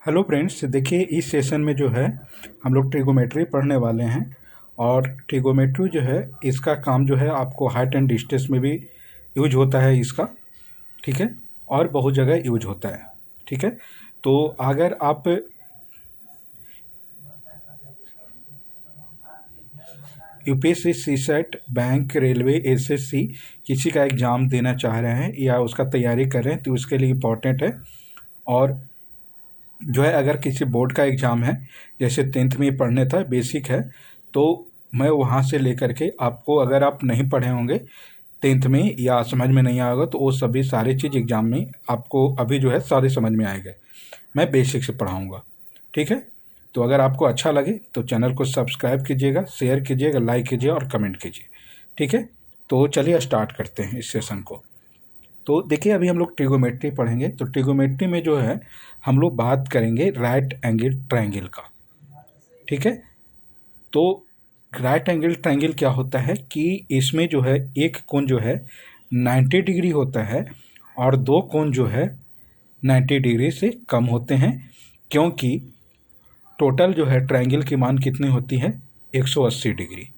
Hello friends, देखिए इस session में जो है हम लोग ट्रिगोमेट्री पढ़ने वाले हैं। और ट्रिगोमेट्री जो है इसका काम जो है आपको हाइट एंड डिस्टेंस में भी यूज होता है इसका। ठीक है, और बहुत जगह यूज होता है। ठीक है, तो अगर आप UPSC, CSAT, bank, railway, SSC किसी का एग्ज़ाम देना चाह रहे हैं या उसका तैयारी कर रहे हैं तो उसके लिए इम्पोर्टेंट है। और जो है अगर किसी बोर्ड का एग्ज़ाम है, जैसे 10th में पढ़ने था, बेसिक है, तो मैं वहाँ से लेकर के आपको, अगर आप नहीं पढ़े होंगे 10th में या समझ में नहीं आएगा तो वो सभी सारी चीज़ एग्ज़ाम में आपको अभी जो है सारे समझ में आएंगे। मैं बेसिक से पढ़ाऊँगा। ठीक है, तो अगर आपको अच्छा लगे तो चैनल को सब्सक्राइब कीजिएगा, शेयर कीजिएगा, लाइक कीजिए और कमेंट कीजिए। ठीक है, तो चलिए स्टार्ट करते हैं इस सेशन को। तो देखिए अभी हम लोग ट्रिगोमेट्री पढ़ेंगे। तो ट्रिगोमेट्री में जो है हम लोग बात करेंगे राइट एंगल ट्रायंगल का। ठीक है, तो राइट एंगल ट्रायंगल क्या होता है कि इसमें जो है एक कोण जो है 90 डिग्री होता है और दो कोण जो है 90 डिग्री से कम होते हैं, क्योंकि टोटल जो है ट्रायंगल की मान कितनी होती है, 180 डिग्री।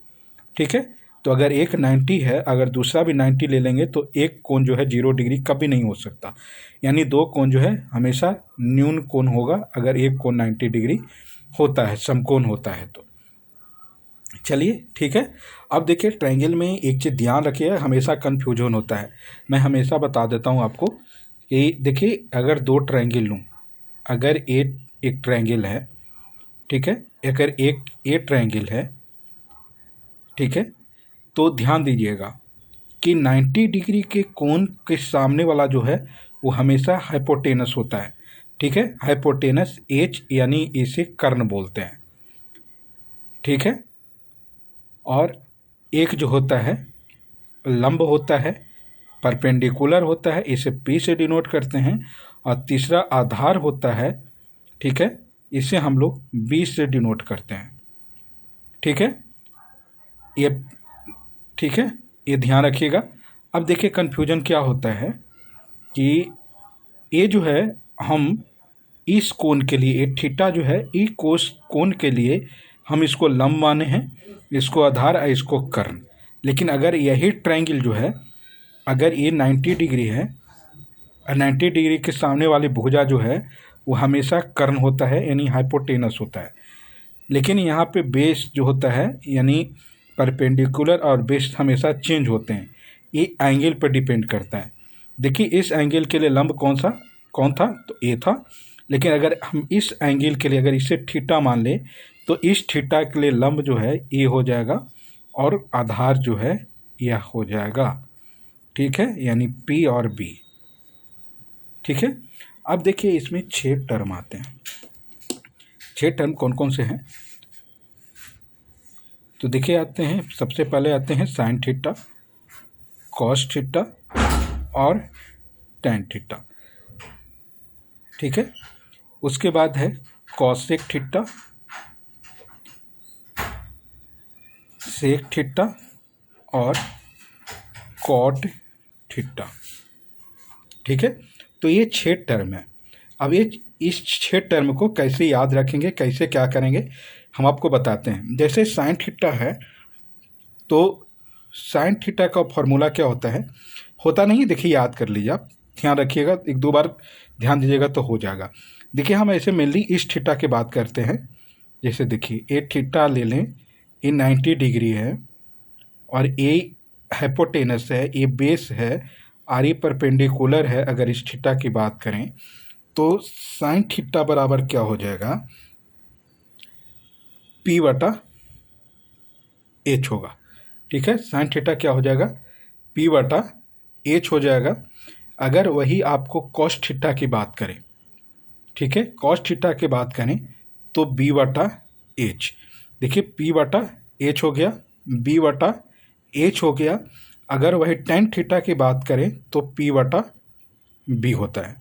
ठीक है, तो अगर एक 90 है, अगर दूसरा भी 90 ले लेंगे तो एक कोण जो है 0 डिग्री कभी नहीं हो सकता। यानी दो कोण जो है हमेशा न्यून कोण होगा अगर एक कोण 90 डिग्री होता है, समकोण होता है तो। चलिए ठीक है, अब देखिए ट्रायंगल में एक चीज़ ध्यान रखिए, हमेशा कन्फ्यूजन होता है। मैं हमेशा बता देता हूँ आपको कि देखिए अगर दो ट्रायंगल लूँ, अगर एक ट्रायंगल है, ठीक है, अगर एक ए ट्रायंगल है, ठीक है, तो ध्यान दीजिएगा कि 90 डिग्री के कोण के सामने वाला जो है वो हमेशा हाइपोटेनस होता है। ठीक है, हाइपोटेनस एच यानी इसे कर्ण बोलते हैं। ठीक है, और एक जो होता है लंब होता है, परपेंडिकुलर होता है, इसे पी से डिनोट करते हैं। और तीसरा आधार होता है, ठीक है, इसे हम लोग बी से डिनोट करते हैं। ठीक है, ये ठीक है, ये ध्यान रखिएगा। अब देखिए कन्फ्यूजन क्या होता है कि ये जो है हम इस कोण के लिए, ये थीटा जो है ई कोस कोण के लिए हम इसको लंब माने हैं, इसको आधार और इसको कर्ण। लेकिन अगर यही ट्रायंगल जो है, अगर ये 90 डिग्री है और 90 डिग्री के सामने वाली भुजा जो है वो हमेशा कर्ण होता है, यानी हाइपोटेनस होता है। लेकिन यहाँ पे बेस जो होता है, यानी परपेंडिकुलर और बेस हमेशा चेंज होते हैं। ये एंगल पर डिपेंड करता है। देखिए इस एंगल के लिए लंब कौन था, तो ए था। लेकिन अगर हम इस एंगल के लिए अगर इसे थीटा मान लें तो इस थीटा के लिए लंब जो है ए हो जाएगा और आधार जो है यह हो जाएगा। ठीक है, यानी पी और बी। ठीक है, अब देखिए इसमें 6 टर्म आते हैं। 6 टर्म कौन कौन से हैं, तो देखिए आते हैं, सबसे पहले आते हैं साइन थीटा, कॉस थीटा और टैन थीटा। ठीक है, उसके बाद है कॉसेक थीटा, सेक थीटा और कॉट थीटा। ठीक है, तो ये 6 टर्म है। अब ये इस 6 टर्म को कैसे याद रखेंगे, कैसे क्या करेंगे, हम आपको बताते हैं। जैसे साइन थीटा है, तो साइन थीटा का फॉर्मूला क्या होता नहीं है, देखिए याद कर लीजिए, आप ध्यान रखिएगा, एक दो बार ध्यान दीजिएगा तो हो जाएगा। देखिए हम ऐसे मेनली इस थीटा की बात करते हैं। जैसे देखिए ए थीटा ले लें, ये 90 डिग्री है और ए हाइपोटेनस है, ये बेस है और ये परपेंडिकुलर है। अगर इस थीटा की बात करें तो साइन थीटा बराबर क्या हो जाएगा, पी बटा एच होगा। ठीक है, साइन थीटा क्या हो जाएगा, पी बटा एच हो जाएगा। अगर वही आपको कॉस थीटा की बात करें, ठीक है, कॉस थीटा की बात करें तो बी बटा एच। देखिए पी बटा एच हो गया, बी बटा एच हो गया। अगर वही टेन थीटा की बात करें तो पी बटा बी होता है।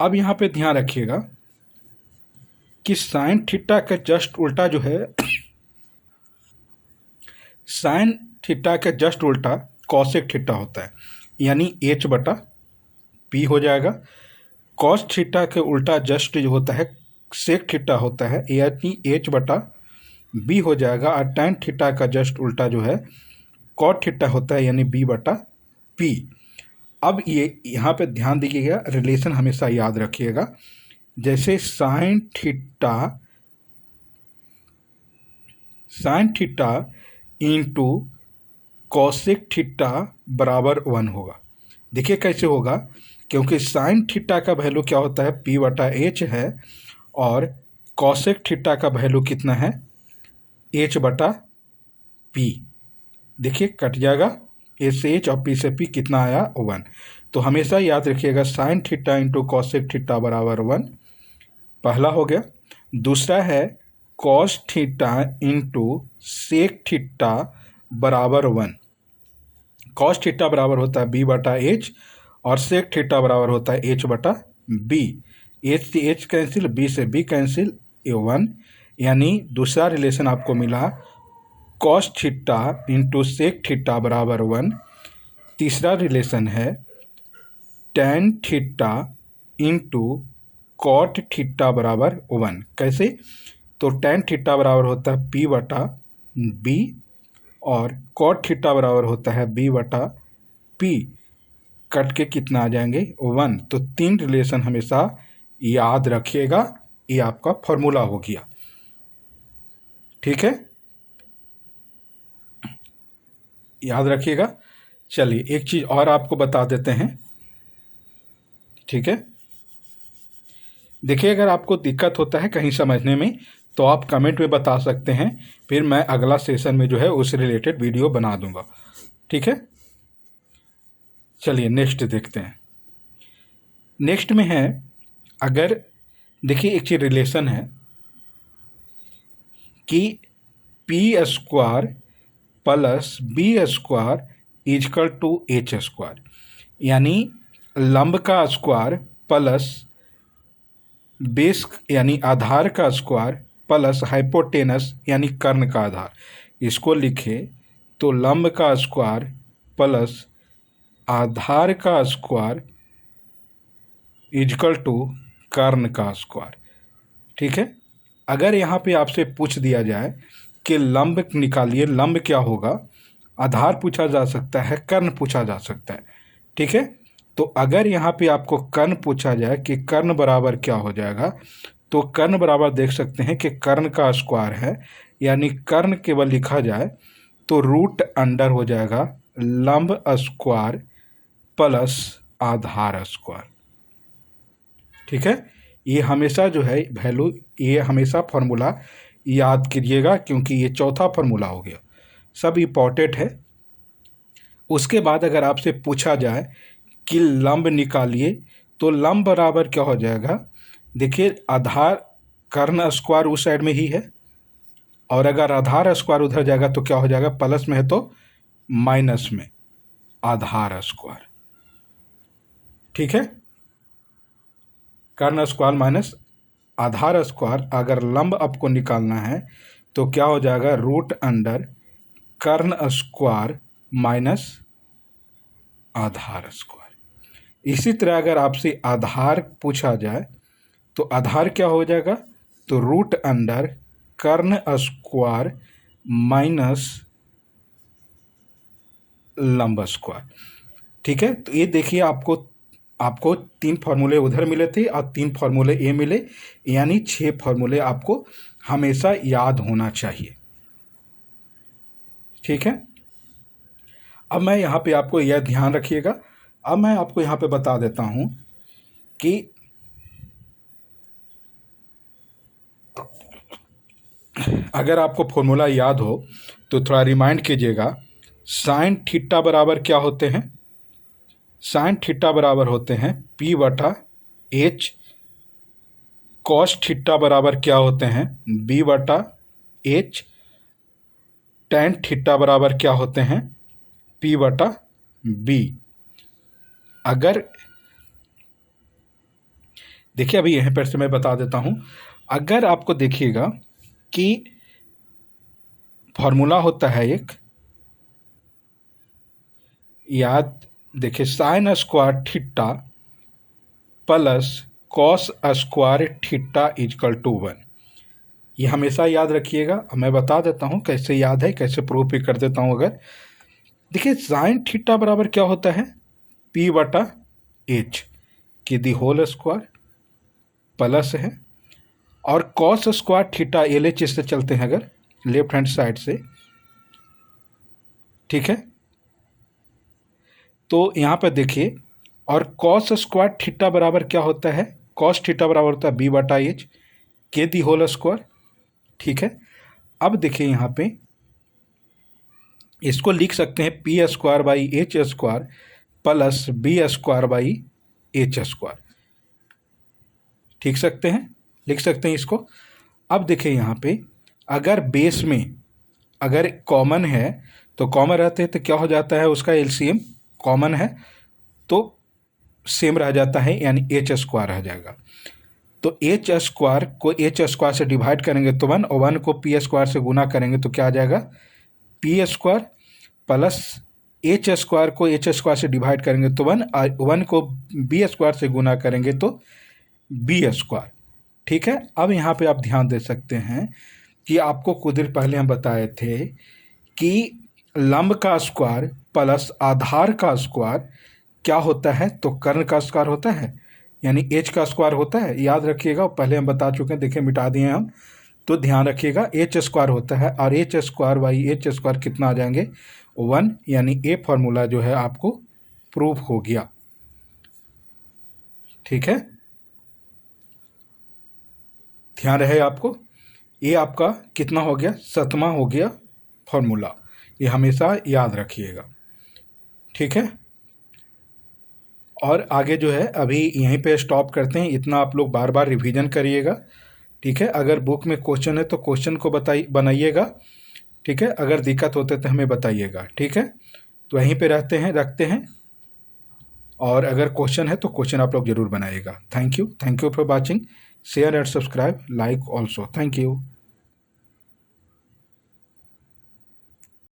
अब यहाँ पे ध्यान रखिएगा कि साइन थीटा का जस्ट उल्टा जो है साइन थीटा का जस्ट उल्टा कॉसेक थीटा होता है, यानी एच बटा पी हो जाएगा। कॉस थीटा के उल्टा जस्ट जो होता है सेक थीटा होता है यानी एच बटा बी हो जाएगा, और tan थीटा का जस्ट उल्टा जो है cot थीटा होता है यानी बी बटा पी। अब ये यहाँ पे ध्यान दीजिएगा, रिलेशन हमेशा याद रखिएगा। जैसे sign theta into cosec theta बराबर 1 होगा। देखिए कैसे होगा, क्योंकि साइन थीटा का वैल्यू क्या होता है, पी बटा एच है, और कॉसेक थीटा का वैल्यू कितना है, एच बटा पी। देखिए कट जाएगा, ए से एच और पी से पी कितना आया, 1। तो हमेशा याद रखिएगा sine theta into cosec theta बराबर 1, पहला हो गया। दूसरा है cos theta into sec theta बराबर 1। कॉस थीटा बराबर होता है बी बटा एच, और सेक थीटा बराबर होता है एच बटा बी। एच से एच कैंसिल, बी से बी कैंसिल, ए 1, यानी दूसरा रिलेशन आपको मिला cos theta into sec theta बराबर 1। तीसरा रिलेशन है tan theta into cot theta बराबर 1। कैसे, तो tan थीटा बराबर होता है पी बटा बी, और कॉट थीटा बराबर होता है बी बटा पी, कट के कितना आ जाएंगे, 1। तो 3 रिलेशन हमेशा याद रखिएगा, ये आपका फॉर्मूला हो गया। ठीक है, याद रखिएगा। चलिए एक चीज़ और आपको बता देते हैं। ठीक है, देखिए अगर आपको दिक्कत होता है कहीं समझने में तो आप कमेंट में बता सकते हैं, फिर मैं अगला सेशन में जो है उस रिलेटेड वीडियो बना दूंगा। ठीक है, चलिए नेक्स्ट देखते हैं। नेक्स्ट में है, अगर देखिए एक चीज रिलेशन है कि P square plus B square equal to H square, यानी लंब का स्क्वायर प्लस बेस यानी आधार का स्क्वायर प्लस हाइपोटेनस यानी कर्ण का आधार। इसको लिखे तो लंब का स्क्वायर प्लस आधार का स्क्वायर इजकल टू कर्ण का स्क्वायर। ठीक है, अगर यहाँ पे आपसे पूछ दिया जाए कि लंब निकालिए, लंब क्या होगा, आधार पूछा जा सकता है, कर्ण पूछा जा सकता है। ठीक है, तो अगर यहाँ पे आपको कर्ण पूछा जाए कि कर्ण बराबर क्या हो जाएगा, तो कर्ण बराबर देख सकते हैं कि कर्ण का स्क्वायर है, यानी कर्ण केवल लिखा जाए तो रूट अंडर हो जाएगा लंब स्क्वायर प्लस आधार स्क्वायर। ठीक है, ये हमेशा जो है वैल्यू, ये हमेशा फॉर्मूला याद कीजिएगा, क्योंकि ये चौथा फॉर्मूला हो गया, सब इम्पॉर्टेंट है। उसके बाद अगर आपसे पूछा जाए कि लंब निकालिए, तो लंब बराबर क्या हो जाएगा, देखिए आधार कर्ण स्क्वायर उस साइड में ही है, और अगर आधार स्क्वायर उधर जाएगा तो क्या हो जाएगा, प्लस में है तो माइनस में आधार स्क्वायर। ठीक है, कर्ण स्क्वायर माइनस आधार स्क्वायर। अगर लंब आपको निकालना है तो क्या हो जाएगा, रूट अंडर कर्ण स्क्वायर माइनस आधार स्क्वायर। इसी तरह अगर आपसे आधार पूछा जाए तो आधार क्या हो जाएगा, तो रूट अंडर कर्ण स्क्वायर माइनस लंब स्क्वायर। ठीक है, तो ये देखिए आपको 3 फार्मूले उधर मिले थे और 3 फार्मूले ये मिले, यानी 6 फार्मूले आपको हमेशा याद होना चाहिए। ठीक है, अब मैं यहाँ पे आपको यह ध्यान रखिएगा। अब मैं आपको यहाँ पे बता देता हूँ कि अगर आपको फॉर्मूला याद हो तो थोड़ा रिमाइंड कीजिएगा। साइन थीटा बराबर क्या होते हैं, साइन थीटा बराबर होते हैं पी बटा एच। कॉस थीटा बराबर क्या होते हैं, बी बटा एच। टैन थीटा बराबर क्या होते हैं, पी बटा बी। अगर देखिए अभी यहीं पर से मैं बता देता हूं, अगर आपको देखिएगा कि फॉर्मूला होता है एक, याद देखिए, sine square theta plus cos square theta equal to 1। ये हमेशा याद रखिएगा। मैं बता देता हूँ कैसे याद है, कैसे प्रूफ भी कर देता हूँ। अगर देखिए साइन थीटा बराबर क्या होता है, P बटा H की दी होल स्क्वायर प्लस है, और कॉस स्क्वायर थीटा LH से चलते हैं अगर लेफ्ट हैंड साइड से, ठीक है। तो यहाँ पर देखिए, और कॉस स्क्वायर थीटा बराबर क्या होता है, कॉस थीटा बराबर होता है B बटा H के दी होल स्क्वायर, ठीक है। अब देखिए यहाँ पे इसको लिख सकते हैं P square by H square plus B square by H square, लिख सकते हैं इसको। अब देखिए यहाँ पे अगर बेस में अगर कॉमन है तो कॉमन रहते हैं तो क्या हो जाता है, उसका एलसीएम कॉमन है तो सेम रह जाता है, यानी H स्क्वायर रह जाएगा। तो H स्क्वायर को H स्क्वायर से डिवाइड करेंगे तो 1, और 1 को P स्क्वायर से गुना करेंगे तो क्या आ जाएगा, P square plus H square को H स्क्वायर से डिवाइड करेंगे तो 1, और 1 को B स्क्वायर से गुना करेंगे तो B स्क्वायर, ठीक है। अब यहाँ पे आप ध्यान दे सकते हैं कि आपको कुछ देर पहले हम बताए थे कि लंब का स्क्वायर प्लस आधार का स्क्वायर क्या होता है, तो कर्ण का स्क्वायर होता है, यानी H का स्क्वायर होता है। याद रखिएगा, पहले हम बता चुके हैं, देखिए मिटा दिए हम, तो ध्यान रखिएगा H स्क्वायर होता है, और H square by H square कितना आ जाएंगे 1, यानी ये फॉर्मूला जो है आपको प्रूव हो गया, ठीक है। ध्यान रहे आपको, ये आपका कितना हो गया, 7वां हो गया फॉर्मूला, ये हमेशा याद रखिएगा, ठीक है। और आगे जो है अभी यहीं पे स्टॉप करते हैं, इतना आप लोग बार बार रिवीजन करिएगा, ठीक है। अगर बुक में क्वेश्चन है तो क्वेश्चन को बनाइएगा, ठीक है। अगर दिक्कत होते तो हमें बताइएगा, ठीक है। तो यहीं पे रखते हैं, और अगर क्वेश्चन है तो क्वेश्चन आप लोग जरूर बनाइएगा। Thank you for watching, share and subscribe, like also, thank you.